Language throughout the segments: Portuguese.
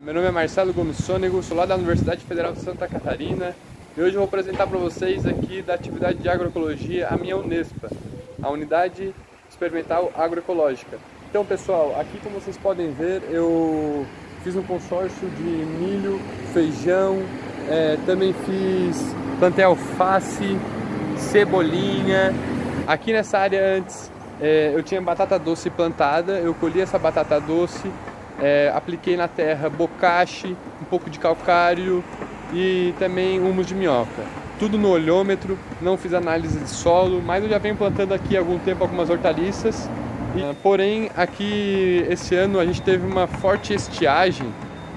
Meu nome é Marcelo Gomes Sônego, sou lá da Universidade Federal de Santa Catarina e hoje eu vou apresentar para vocês aqui da atividade de agroecologia a minha Unespa, a Unidade Experimental Agroecológica. Então pessoal, aqui como vocês podem ver eu fiz um consórcio de milho, feijão, também plantei alface, cebolinha. Aqui nessa área antes eu tinha batata doce plantada, eu colhi essa batata doce, apliquei na terra bocache, um pouco de calcário e também humus de minhoca. Tudo no olhômetro, não fiz análise de solo, mas eu já venho plantando aqui há algum tempo algumas hortaliças. Porém, aqui esse ano a gente teve uma forte estiagem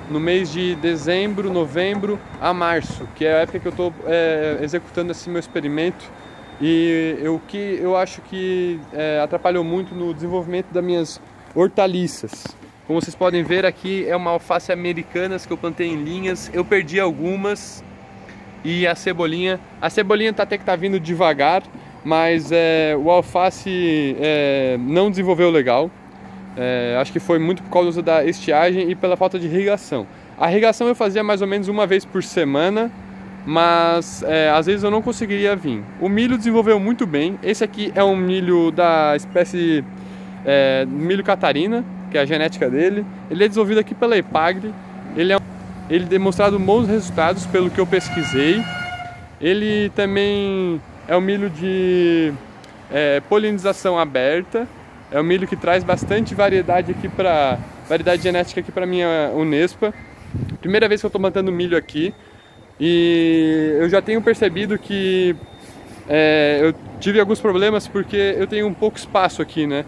no mês de dezembro, novembro a março, que é a época que eu estou executando esse meu experimento. E o que eu acho que atrapalhou muito no desenvolvimento das minhas hortaliças. Como vocês podem ver, aqui é uma alface americanas que eu plantei em linhas. Eu perdi algumas. E a cebolinha até que tá vindo devagar, mas o alface não desenvolveu legal. Acho que foi muito por causa da estiagem e pela falta de irrigação. A irrigação eu fazia mais ou menos uma vez por semana, mas às vezes eu não conseguiria vir. O milho desenvolveu muito bem. Esse aqui é um milho da espécie milho Catarina, que é a genética dele. Ele é desenvolvido aqui pela Epagri. Ele demonstrado bons resultados pelo que eu pesquisei. Ele também é um milho de polinização aberta. É um milho que traz bastante variedade genética aqui para minha Unespa. Primeira vez que eu estou plantando milho aqui. E eu já tenho percebido que eu tive alguns problemas porque eu tenho um pouco espaço aqui, né?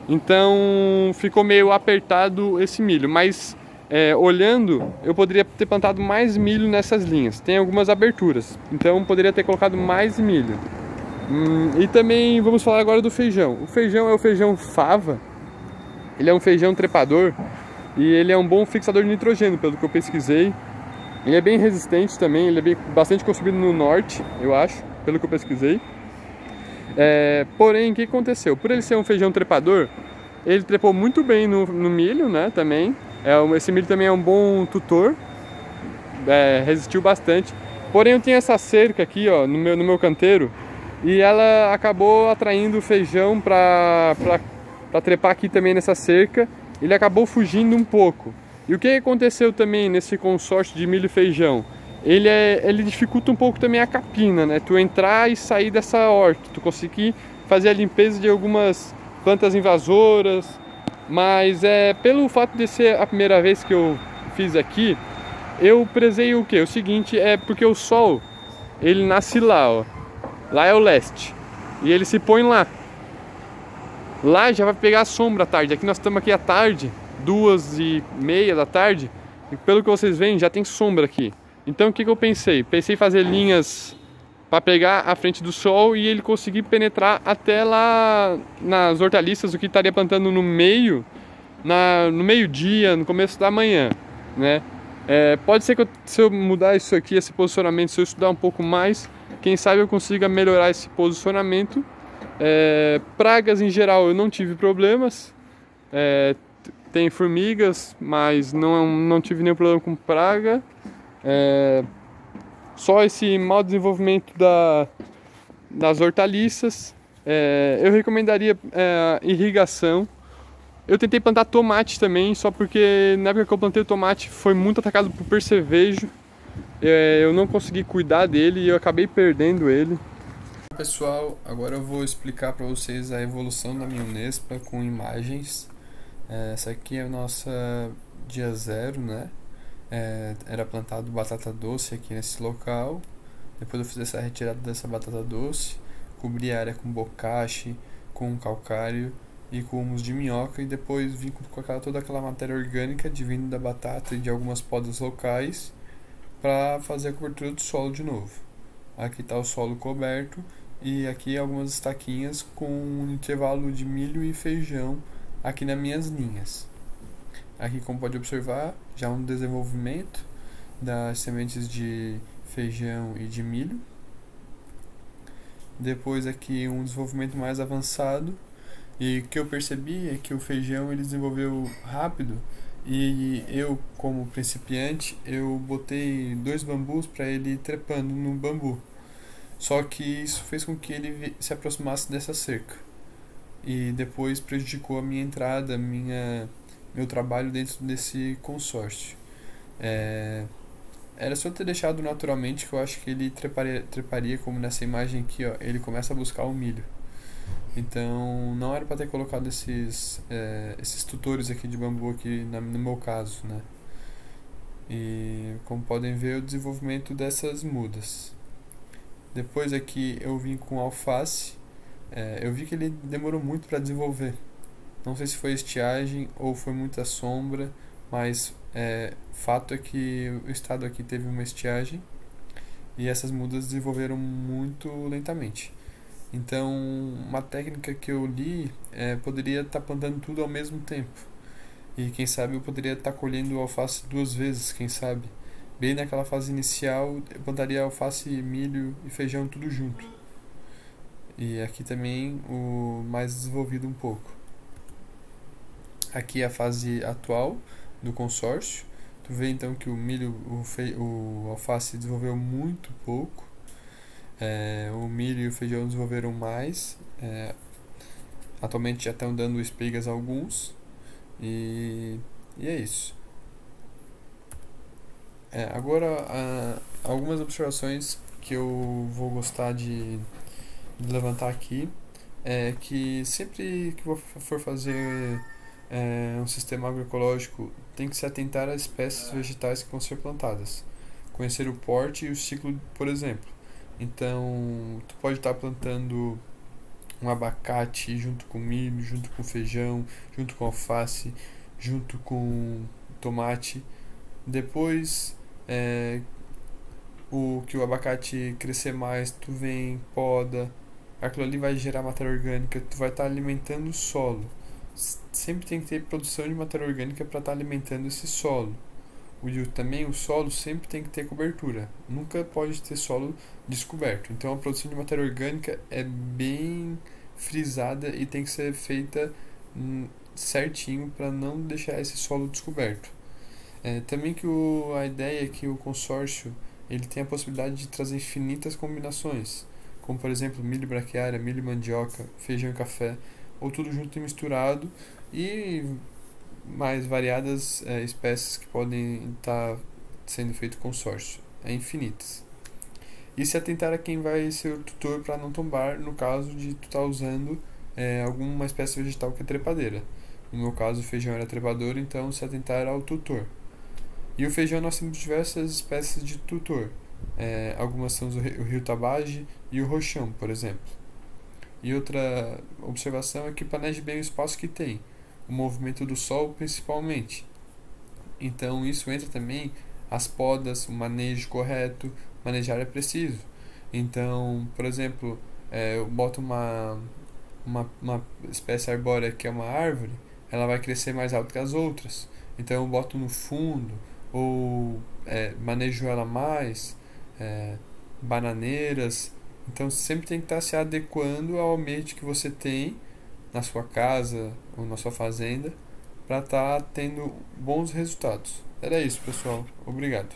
Então ficou meio apertado esse milho, mas olhando, eu poderia ter plantado mais milho nessas linhas. Tem algumas aberturas, então poderia ter colocado mais milho. E também vamos falar agora do feijão. O feijão é o feijão fava. Ele é um feijão trepador e ele é um bom fixador de nitrogênio, pelo que eu pesquisei. Ele é bem resistente também, ele é bastante consumido no norte, eu acho, pelo que eu pesquisei. Porém, o que aconteceu? Por ele ser um feijão trepador, ele trepou muito bem no milho, né, também. Esse milho também é um bom tutor, resistiu bastante. Porém, eu tinha essa cerca aqui, ó, no meu canteiro, e ela acabou atraindo o feijão para trepar aqui também nessa cerca. Ele acabou fugindo um pouco. E o que aconteceu também nesse consórcio de milho e feijão? Ele dificulta um pouco também a capina, né? Tu entrar e sair dessa horta, tu conseguir fazer a limpeza de algumas plantas invasoras, mas pelo fato de ser a primeira vez que eu fiz aqui, eu prezei o que? O seguinte, porque o sol, ele nasce lá, ó. Lá é o leste, e ele se põe lá. Lá já vai pegar a sombra à tarde. Aqui nós estamos aqui à tarde, 2h30 da tarde, e pelo que vocês veem, já tem sombra aqui. Então o que eu pensei? Pensei em fazer linhas para pegar a frente do sol e ele conseguir penetrar até lá nas hortaliças, o que estaria plantando no meio-dia, no começo da manhã, né? Pode ser que se eu mudar isso aqui, esse posicionamento, se eu estudar um pouco mais, quem sabe eu consiga melhorar esse posicionamento. Pragas em geral eu não tive problemas. Tem formigas, mas não tive nenhum problema com praga. Só esse mau desenvolvimento das hortaliças. Eu recomendaria irrigação. Eu tentei plantar tomate também, só porque na época que eu plantei o tomate foi muito atacado por percevejo. Eu não consegui cuidar dele e eu acabei perdendo ele. Pessoal, agora eu vou explicar para vocês a evolução da minha Unespa com imagens. Essa aqui é a nossa dia zero, né? Era plantado batata doce aqui nesse local. Depois eu fiz essa retirada dessa batata doce, cobri a área com bocache, com calcário e com humus de minhoca, e depois vim com toda aquela matéria orgânica vindo da batata e de algumas podas locais para fazer a cobertura do solo de novo. Aqui está o solo coberto e aqui algumas estaquinhas com um intervalo de milho e feijão aqui nas minhas linhas. Aqui, como pode observar, já um desenvolvimento das sementes de feijão e de milho. Depois aqui um desenvolvimento mais avançado. E o que eu percebi é que o feijão ele desenvolveu rápido E eu, como principiante, eu botei 2 bambus para ele ir trepando no bambu. Só que isso fez com que ele se aproximasse dessa cerca. E depois prejudicou a minha entrada, meu trabalho dentro desse consórcio. É, Era só ter deixado naturalmente que eu acho que ele treparia como nessa imagem aqui, ó, ele começa a buscar o milho. Então não era para ter colocado esses tutores aqui de bambu aqui no meu caso, né? E como podem ver o desenvolvimento dessas mudas. Depois aqui eu vim com alface. Eu vi que ele demorou muito para desenvolver. Não sei se foi estiagem ou foi muita sombra, mas fato é que o estado aqui teve uma estiagem e essas mudas desenvolveram muito lentamente. Então, uma técnica que eu li poderia estar plantando tudo ao mesmo tempo. E quem sabe eu poderia estar colhendo alface 2 vezes, quem sabe. Bem naquela fase inicial, eu plantaria alface, milho e feijão tudo junto. E aqui também o mais desenvolvido um pouco. Aqui é a fase atual do consórcio. Tu vê então que o milho, o alface desenvolveu muito pouco. O milho e o feijão desenvolveram mais. Atualmente já estão dando espigas alguns. E é isso. Agora, algumas observações que eu vou gostar de levantar aqui é que sempre que for fazer um sistema agroecológico, tem que se atentar às espécies vegetais que vão ser plantadas. Conhecer o porte e o ciclo, por exemplo. Então, tu pode estar plantando um abacate junto com milho, junto com feijão, junto com alface, junto com tomate. Depois, o abacate crescer mais, tu vem, poda, aquilo ali vai gerar matéria orgânica, tu vai estar alimentando o solo. Sempre tem que ter produção de matéria orgânica para estar alimentando esse solo. Também o solo sempre tem que ter cobertura, nunca pode ter solo descoberto. Então a produção de matéria orgânica é bem frisada e tem que ser feita certinho para não deixar esse solo descoberto. Também que a ideia é que o consórcio ele tem a possibilidade de trazer infinitas combinações, como por exemplo milho braquiária, milho mandioca, feijão e café, ou tudo junto e misturado, e mais variadas espécies que podem estar sendo feito consórcio. Infinitas. E se atentar a quem vai ser o tutor para não tombar no caso de tu estar usando alguma espécie vegetal que é trepadeira. No meu caso o feijão era trepador, então se atentar ao tutor. E o feijão nós temos diversas espécies de tutor. Algumas são o rio Tabage e o roxão, por exemplo. E outra observação é que planeje bem o espaço que tem, o movimento do sol principalmente. Então isso entra também as podas, o manejo correto, manejar é preciso. Então, por exemplo, eu boto uma espécie arbórea que é uma árvore, ela vai crescer mais alto que as outras. Então eu boto no fundo, ou manejo ela mais, bananeiras. Então sempre tem que estar se adequando ao ambiente que você tem na sua casa ou na sua fazenda para estar tendo bons resultados. Era isso, pessoal. Obrigado.